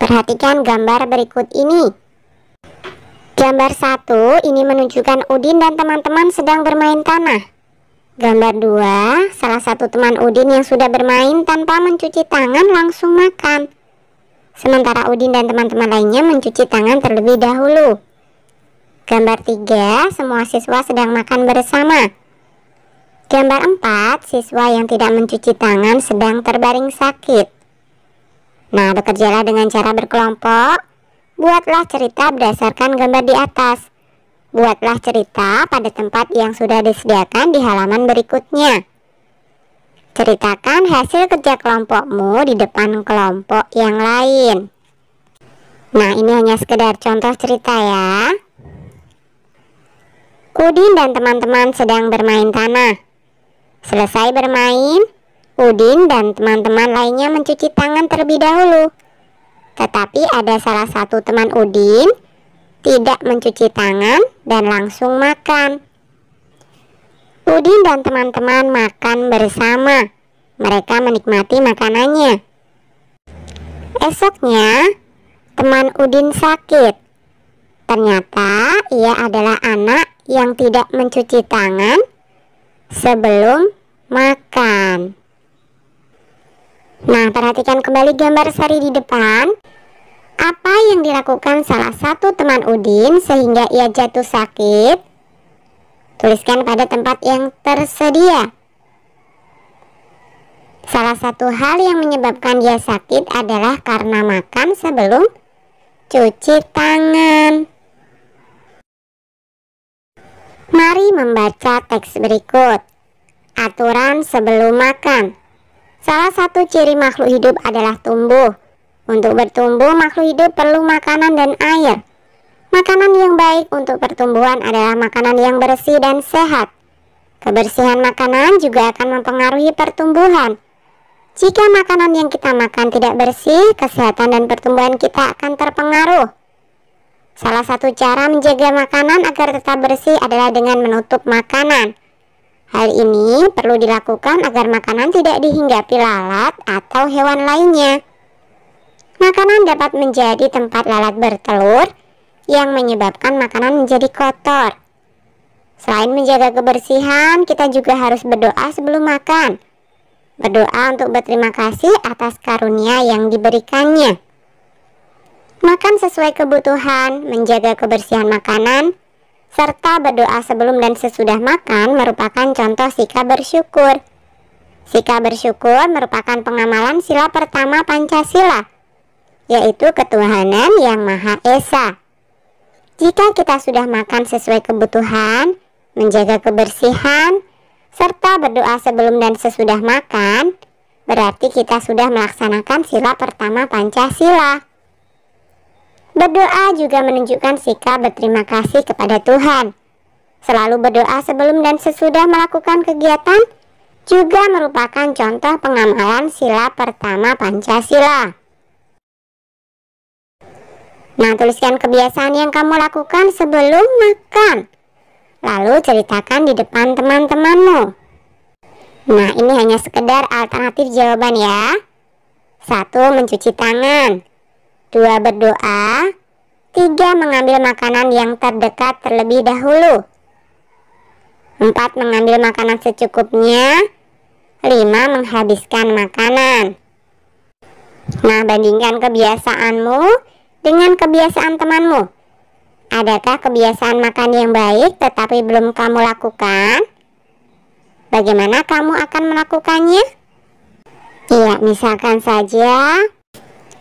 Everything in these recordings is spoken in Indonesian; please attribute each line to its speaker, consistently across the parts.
Speaker 1: Perhatikan gambar berikut ini. Gambar 1 ini menunjukkan Udin dan teman-teman sedang bermain tanah. Gambar 2, salah satu teman Udin yang sudah bermain tanpa mencuci tangan langsung makan. Sementara Udin dan teman-teman lainnya mencuci tangan terlebih dahulu. Gambar 3, semua siswa sedang makan bersama. Gambar 4, siswa yang tidak mencuci tangan sedang terbaring sakit. Nah, bekerjalah dengan cara berkelompok. Buatlah cerita berdasarkan gambar di atas. Buatlah cerita pada tempat yang sudah disediakan di halaman berikutnya. Ceritakan hasil kerja kelompokmu di depan kelompok yang lain. Nah, ini hanya sekedar contoh cerita ya. Udin dan teman-teman sedang bermain tanah. Selesai bermain, Udin dan teman-teman lainnya mencuci tangan terlebih dahulu. Tetapi ada salah satu teman Udin tidak mencuci tangan dan langsung makan. Udin dan teman-teman makan bersama. Mereka menikmati makanannya. Esoknya, teman Udin sakit. Ternyata ia adalah anak yang tidak mencuci tangan sebelum makan. Nah, perhatikan kembali gambar sari di depan. Apa yang dilakukan salah satu teman Udin sehingga ia jatuh sakit? Tuliskan pada tempat yang tersedia. Salah satu hal yang menyebabkan dia sakit adalah karena makan sebelum cuci tangan. Mari membaca teks berikut. Aturan sebelum makan. Salah satu ciri makhluk hidup adalah tumbuh. Untuk bertumbuh, makhluk hidup perlu makanan dan air. Makanan yang baik untuk pertumbuhan adalah makanan yang bersih dan sehat. Kebersihan makanan juga akan mempengaruhi pertumbuhan. Jika makanan yang kita makan tidak bersih, kesehatan dan pertumbuhan kita akan terpengaruh. Salah satu cara menjaga makanan agar tetap bersih adalah dengan menutup makanan. Hal ini perlu dilakukan agar makanan tidak dihinggapi lalat atau hewan lainnya. Makanan dapat menjadi tempat lalat bertelur yang menyebabkan makanan menjadi kotor. Selain menjaga kebersihan, kita juga harus berdoa sebelum makan. Berdoa untuk berterima kasih atas karunia yang diberikannya. Makan sesuai kebutuhan, menjaga kebersihan makanan, serta berdoa sebelum dan sesudah makan merupakan contoh sikap bersyukur. Sikap bersyukur merupakan pengamalan sila pertama Pancasila, yaitu ketuhanan yang Maha Esa. Jika kita sudah makan sesuai kebutuhan, menjaga kebersihan, serta berdoa sebelum dan sesudah makan, berarti kita sudah melaksanakan sila pertama Pancasila. Berdoa juga menunjukkan sikap berterima kasih kepada Tuhan. Selalu berdoa sebelum dan sesudah melakukan kegiatan juga merupakan contoh pengamalan sila pertama Pancasila. Nah, tuliskan kebiasaan yang kamu lakukan sebelum makan. Lalu ceritakan di depan teman-temanmu. Nah, ini hanya sekedar alternatif jawaban ya. 1. Mencuci tangan. 2. Berdoa. 3. Mengambil makanan yang terdekat terlebih dahulu. 4. Mengambil makanan secukupnya. 5. Menghabiskan makanan. Nah, bandingkan kebiasaanmu dengan kebiasaan temanmu. Adakah kebiasaan makan yang baik tetapi belum kamu lakukan? Bagaimana kamu akan melakukannya? Ya, misalkan saja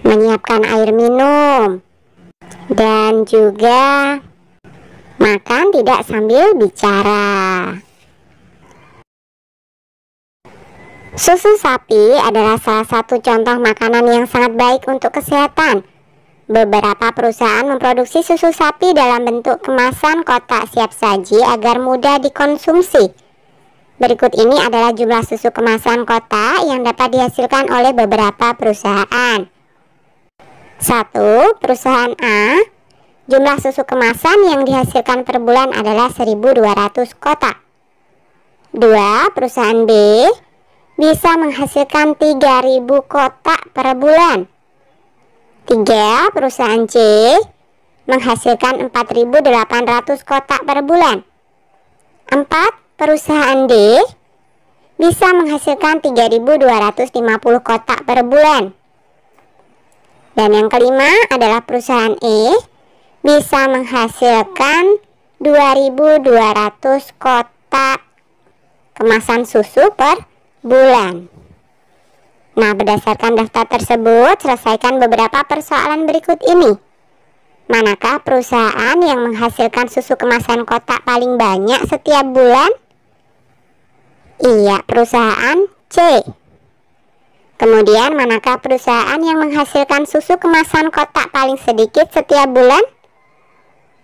Speaker 1: menyiapkan air minum dan juga makan tidak sambil bicara. Susu sapi adalah salah satu contoh makanan yang sangat baik untuk kesehatan. Beberapa perusahaan memproduksi susu sapi dalam bentuk kemasan kotak siap saji agar mudah dikonsumsi. Berikut ini adalah jumlah susu kemasan kotak yang dapat dihasilkan oleh beberapa perusahaan. 1. Perusahaan A. Jumlah susu kemasan yang dihasilkan per bulan adalah 1.200 kotak. 2. Perusahaan B. Bisa menghasilkan 3.000 kotak per bulan. 3. Perusahaan C menghasilkan 4.800 kotak per bulan. 4. Perusahaan D bisa menghasilkan 3.250 kotak per bulan. Dan yang kelima adalah perusahaan E bisa menghasilkan 2.200 kotak kemasan susu per bulan. Nah, berdasarkan daftar tersebut, selesaikan beberapa persoalan berikut ini. Manakah perusahaan yang menghasilkan susu kemasan kotak paling banyak setiap bulan? Iya, perusahaan C. Kemudian, manakah perusahaan yang menghasilkan susu kemasan kotak paling sedikit setiap bulan?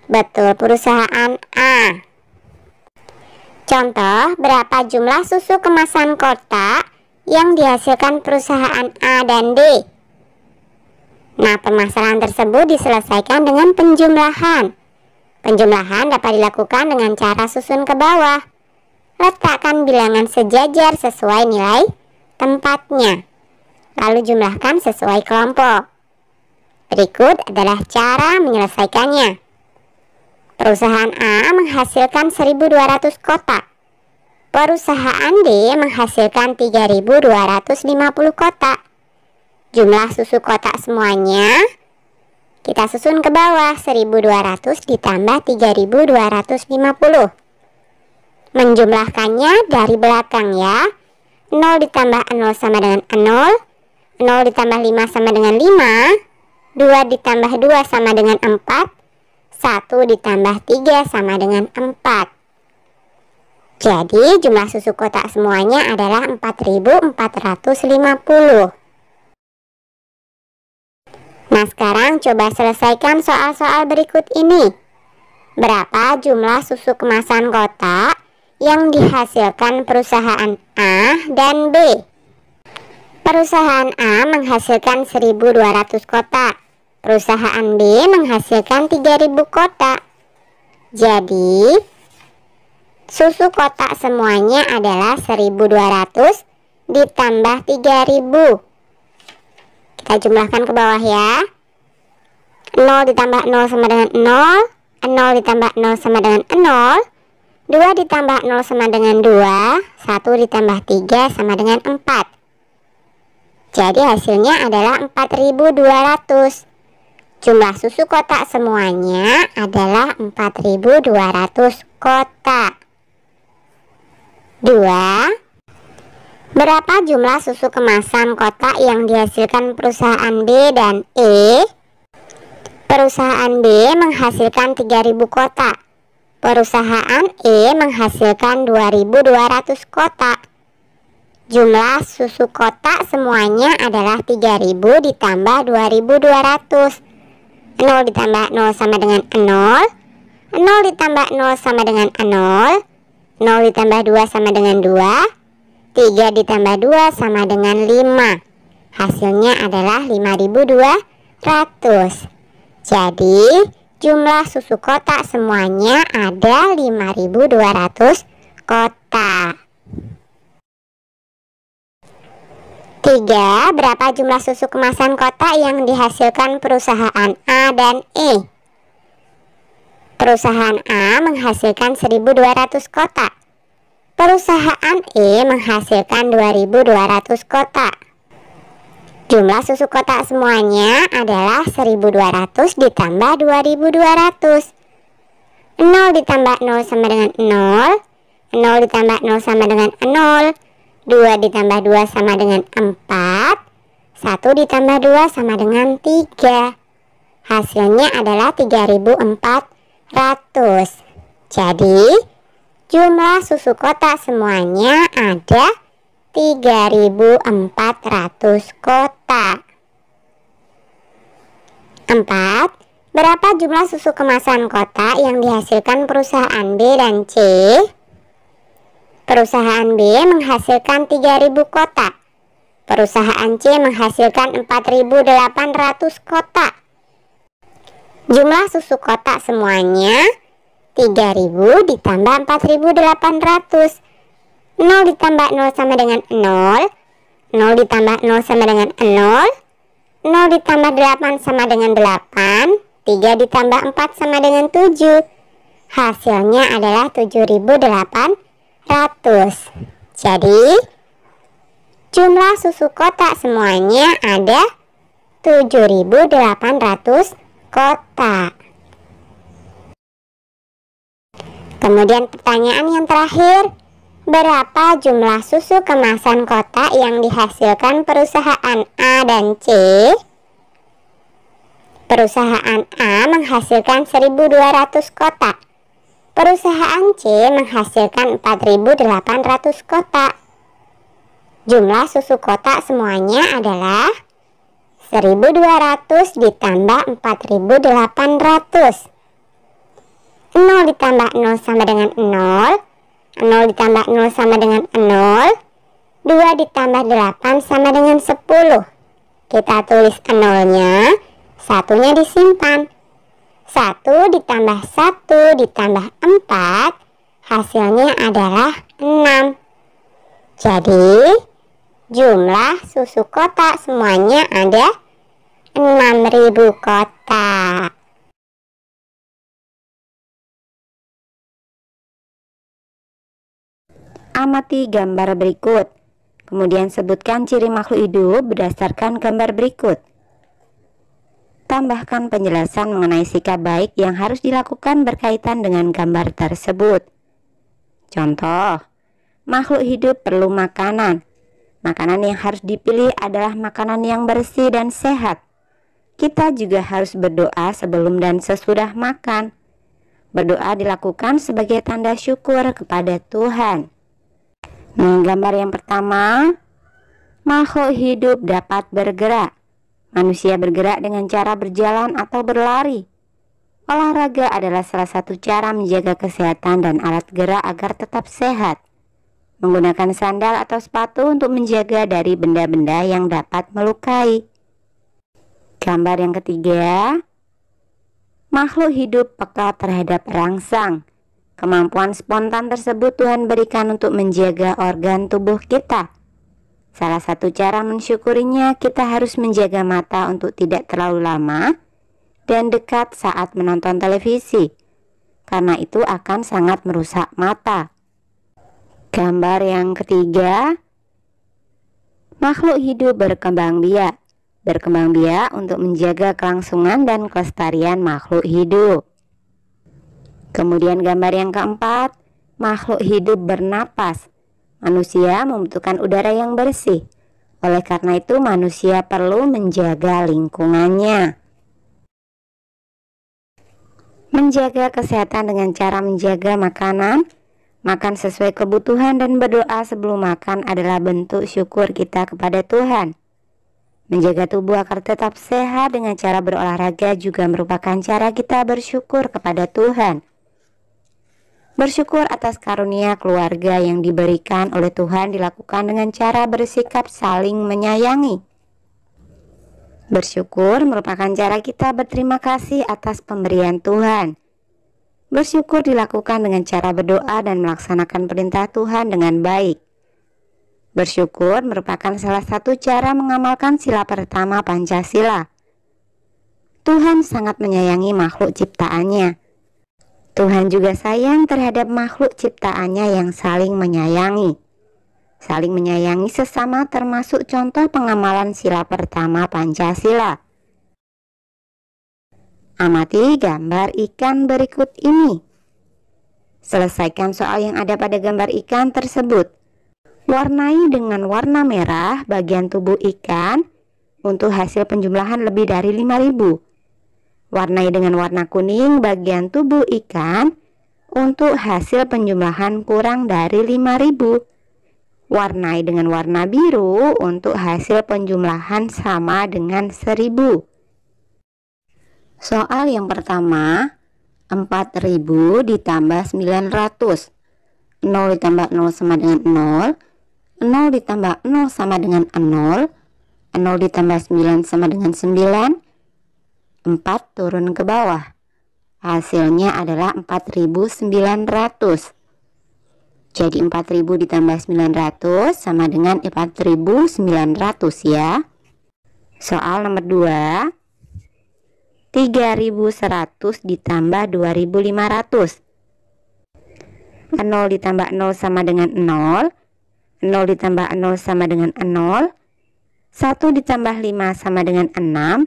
Speaker 1: Betul, perusahaan A. Contoh, berapa jumlah susu kemasan kotak yang dihasilkan perusahaan A dan D? Nah, permasalahan tersebut diselesaikan dengan penjumlahan. Penjumlahan dapat dilakukan dengan cara susun ke bawah. Letakkan bilangan sejajar sesuai nilai tempatnya. Lalu jumlahkan sesuai kelompok. Berikut adalah cara menyelesaikannya. Perusahaan A menghasilkan 1.200 kotak. Perusahaan D menghasilkan 3.250 kotak. Jumlah susu kotak semuanya kita susun ke bawah. 1.200 ditambah 3.250. Menjumlahkannya dari belakang ya. 0 ditambah 0 sama dengan 0. 0 ditambah 5 sama dengan 5. 2 ditambah 2 sama dengan 4. 1 ditambah 3 sama dengan 4. Jadi jumlah susu kotak semuanya adalah 4.450. Nah, sekarang coba selesaikan soal-soal berikut ini. Berapa jumlah susu kemasan kotak yang dihasilkan perusahaan A dan B? Perusahaan A menghasilkan 1.200 kotak. Perusahaan B menghasilkan 3.000 kotak. Jadi, susu kotak semuanya adalah 1.200 ditambah 3.000. Kita jumlahkan ke bawah ya. 0 ditambah 0 sama dengan 0. 0 ditambah 0 sama dengan 0. 2 ditambah 0 sama dengan 2. 1 ditambah 3 sama dengan 4. Jadi hasilnya adalah 4.200. Jumlah susu kotak semuanya adalah 4.200 kotak. 2. Berapa jumlah susu kemasan kotak yang dihasilkan perusahaan B dan E? Perusahaan B menghasilkan 3.000 kotak. Perusahaan E menghasilkan 2.200 kotak. Jumlah susu kotak semuanya adalah 3.000 ditambah 2.200. 0 ditambah 0 sama dengan 0. 0 ditambah 0 sama dengan 0. 0 ditambah 2 sama dengan 2. 3 ditambah 2 sama dengan 5. Hasilnya adalah 5.200. Jadi jumlah susu kotak semuanya ada 5.200 kotak. 3. Berapa jumlah susu kemasan kotak yang dihasilkan perusahaan A dan E? Perusahaan A menghasilkan 1.200 kotak. Perusahaan E menghasilkan 2.200 kotak. Jumlah susu kotak semuanya adalah 1.200 ditambah 2.200. 0 ditambah 0 sama dengan 0. 0 ditambah 0 sama dengan 0. 2 ditambah 2 sama dengan 4. 1 ditambah 2 sama dengan 3. Hasilnya adalah 3.400. Jadi jumlah susu kotak semuanya ada 3.400 kotak. 4. Berapa jumlah susu kemasan kotak yang dihasilkan perusahaan B dan C? Perusahaan B menghasilkan 3.000 kotak. Perusahaan C menghasilkan 4.800 kotak. Jumlah susu kotak semuanya 3.000 ditambah 4.800. 0 ditambah 0 sama dengan 0. 0 ditambah 0 sama dengan 0. 0 0 ditambah 8 sama dengan 8, 3 ditambah 4 sama dengan 7. Hasilnya adalah 7.800. Jadi, jumlah susu kotak semuanya ada 7.800 kotak. Kemudian pertanyaan yang terakhir, berapa jumlah susu kemasan kotak yang dihasilkan perusahaan A dan C? Perusahaan A menghasilkan 1.200 kotak. Perusahaan C menghasilkan 4.800 kotak. Jumlah susu kotak semuanya adalah 1.200 ditambah 4.800. 0 ditambah 0 sama dengan 0. 0 ditambah 0 sama dengan 0. 2 ditambah 8 sama dengan 10. Kita tulis 0-nya, 1-nya disimpan. 1 ditambah 1 ditambah 4, hasilnya adalah 6. Jadi, jumlah susu kotak semuanya ada 6.000 kotak.
Speaker 2: Amati gambar berikut. Kemudian sebutkan ciri makhluk hidup berdasarkan gambar berikut. Tambahkan penjelasan mengenai sikap baik yang harus dilakukan berkaitan dengan gambar tersebut. Contoh, makhluk hidup perlu makanan. Makanan yang harus dipilih adalah makanan yang bersih dan sehat. Kita juga harus berdoa sebelum dan sesudah makan. Berdoa dilakukan sebagai tanda syukur kepada Tuhan. Nah, gambar yang pertama, makhluk hidup dapat bergerak. Manusia bergerak dengan cara berjalan atau berlari. Olahraga adalah salah satu cara menjaga kesehatan dan alat gerak agar tetap sehat. Menggunakan sandal atau sepatu untuk menjaga dari benda-benda yang dapat melukai. Gambar yang ketiga, makhluk hidup peka terhadap rangsang. Kemampuan spontan tersebut Tuhan berikan untuk menjaga organ tubuh kita. Salah satu cara mensyukurinya, kita harus menjaga mata untuk tidak terlalu lama dan dekat saat menonton televisi, karena itu akan sangat merusak mata. Gambar yang ketiga, makhluk hidup berkembang biak. Berkembang biak untuk menjaga kelangsungan dan kelestarian makhluk hidup. Kemudian gambar yang keempat, makhluk hidup bernapas. Manusia membutuhkan udara yang bersih. Oleh karena itu manusia perlu menjaga lingkungannya. Menjaga kesehatan dengan cara menjaga makanan, makan sesuai kebutuhan dan berdoa sebelum makan adalah bentuk syukur kita kepada Tuhan. Menjaga tubuh agar tetap sehat dengan cara berolahraga juga merupakan cara kita bersyukur kepada Tuhan. Bersyukur atas karunia keluarga yang diberikan oleh Tuhan dilakukan dengan cara bersikap saling menyayangi. Bersyukur merupakan cara kita berterima kasih atas pemberian Tuhan. Bersyukur dilakukan dengan cara berdoa dan melaksanakan perintah Tuhan dengan baik. Bersyukur merupakan salah satu cara mengamalkan sila pertama Pancasila. Tuhan sangat menyayangi makhluk ciptaannya. Tuhan juga sayang terhadap makhluk ciptaannya yang saling menyayangi. Saling menyayangi sesama termasuk contoh pengamalan sila pertama Pancasila. Amati gambar ikan berikut ini. Selesaikan soal yang ada pada gambar ikan tersebut. Warnai dengan warna merah bagian tubuh ikan untuk hasil penjumlahan lebih dari 5.000. Warnai dengan warna kuning bagian tubuh ikan untuk hasil penjumlahan kurang dari 5.000. Warnai dengan warna biru untuk hasil penjumlahan sama dengan 1.000. Soal yang pertama, 4.000 ditambah 900. 0 ditambah 0 sama dengan 0. 0 ditambah 0 sama dengan 0. 0 ditambah 9 sama dengan 9. 4 turun ke bawah. Hasilnya adalah 4.900. Jadi 4.000 ditambah 900 sama dengan 4.900 ya. Soal nomor 2. 3.100 ditambah 2.500. 0 ditambah 0 sama dengan 0. 0 ditambah 0 sama dengan 0. 1 ditambah 5 sama dengan 6.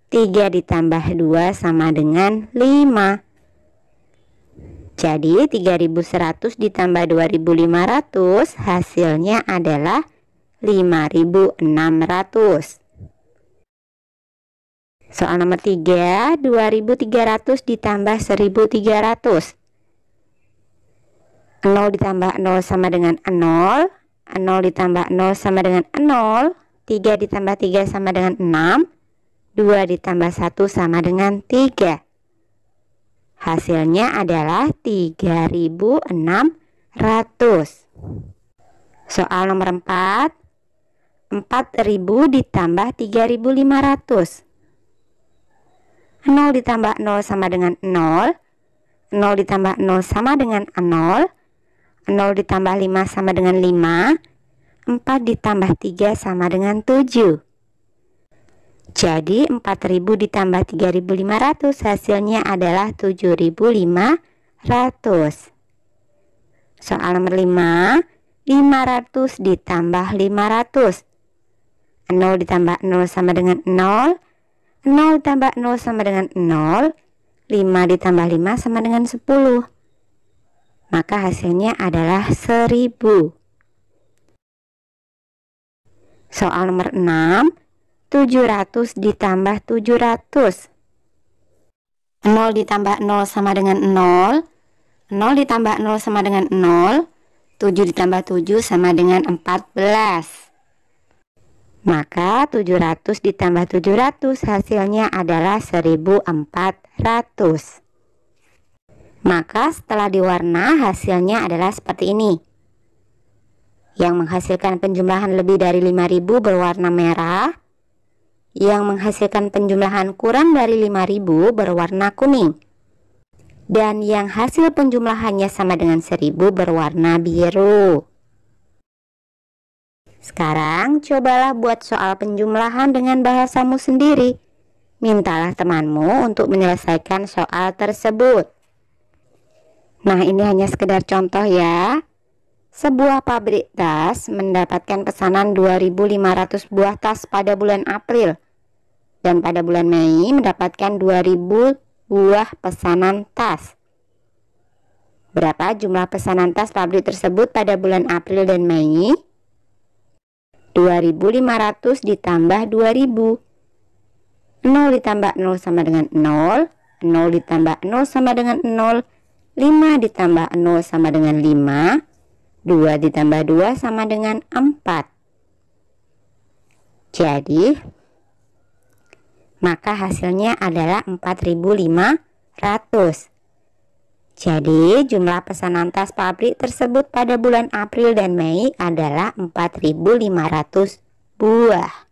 Speaker 2: 3 ditambah 2 sama dengan 5. Jadi 3.100 ditambah 2.500 hasilnya adalah 5.600. Soal nomor 3, 2.300 ditambah 1.300. 0 ditambah 0 sama dengan 0. 0 ditambah 0 sama dengan 0. 3 ditambah 3 sama dengan 6. 2 ditambah 1 sama dengan 3. Hasilnya adalah 3.600. Soal nomor 4. 4.000 ditambah 3.500. 0 ditambah 0 sama dengan 0. 0 ditambah 0 sama dengan 0. 0 ditambah 5 sama dengan 5. 4 ditambah 3 sama dengan 7. Jadi 4.000 ditambah 3.500 hasilnya adalah 7.500. Soal nomor 5. 500 ditambah 500. 0 ditambah 0 sama dengan 0. 0 ditambah 0 sama dengan 0. 5 ditambah 5 sama dengan 10. Maka hasilnya adalah 1.000. Soal nomor 6. 700 ditambah 700. 0 ditambah 0 sama dengan 0. 0 ditambah 0 sama dengan 0. 7 ditambah 7 sama dengan 14. Maka 700 ditambah 700 hasilnya adalah 1.400. Maka setelah diwarna hasilnya adalah seperti ini. Yang menghasilkan penjumlahan lebih dari 5.000 berwarna merah. Yang menghasilkan penjumlahan kurang dari 5.000 berwarna kuning. Dan yang hasil penjumlahannya sama dengan 1.000 berwarna biru. Sekarang cobalah buat soal penjumlahan dengan bahasamu sendiri. Mintalah temanmu untuk menyelesaikan soal tersebut. Nah, ini hanya sekedar contoh ya. Sebuah pabrik tas mendapatkan pesanan 2.500 buah tas pada bulan April. Dan pada bulan Mei mendapatkan 2.000 buah pesanan tas. Berapa jumlah pesanan tas pabrik tersebut pada bulan April dan Mei? 2.500 ditambah 2.000. 0 ditambah 0 sama dengan 0. 0 ditambah 0 sama dengan 0. 5 ditambah 0 sama dengan 5. 2 ditambah 2 sama dengan 4. Jadi, maka hasilnya adalah 4.500. Jadi, jumlah pesanan tas pabrik tersebut pada bulan April dan Mei adalah 4.500 buah.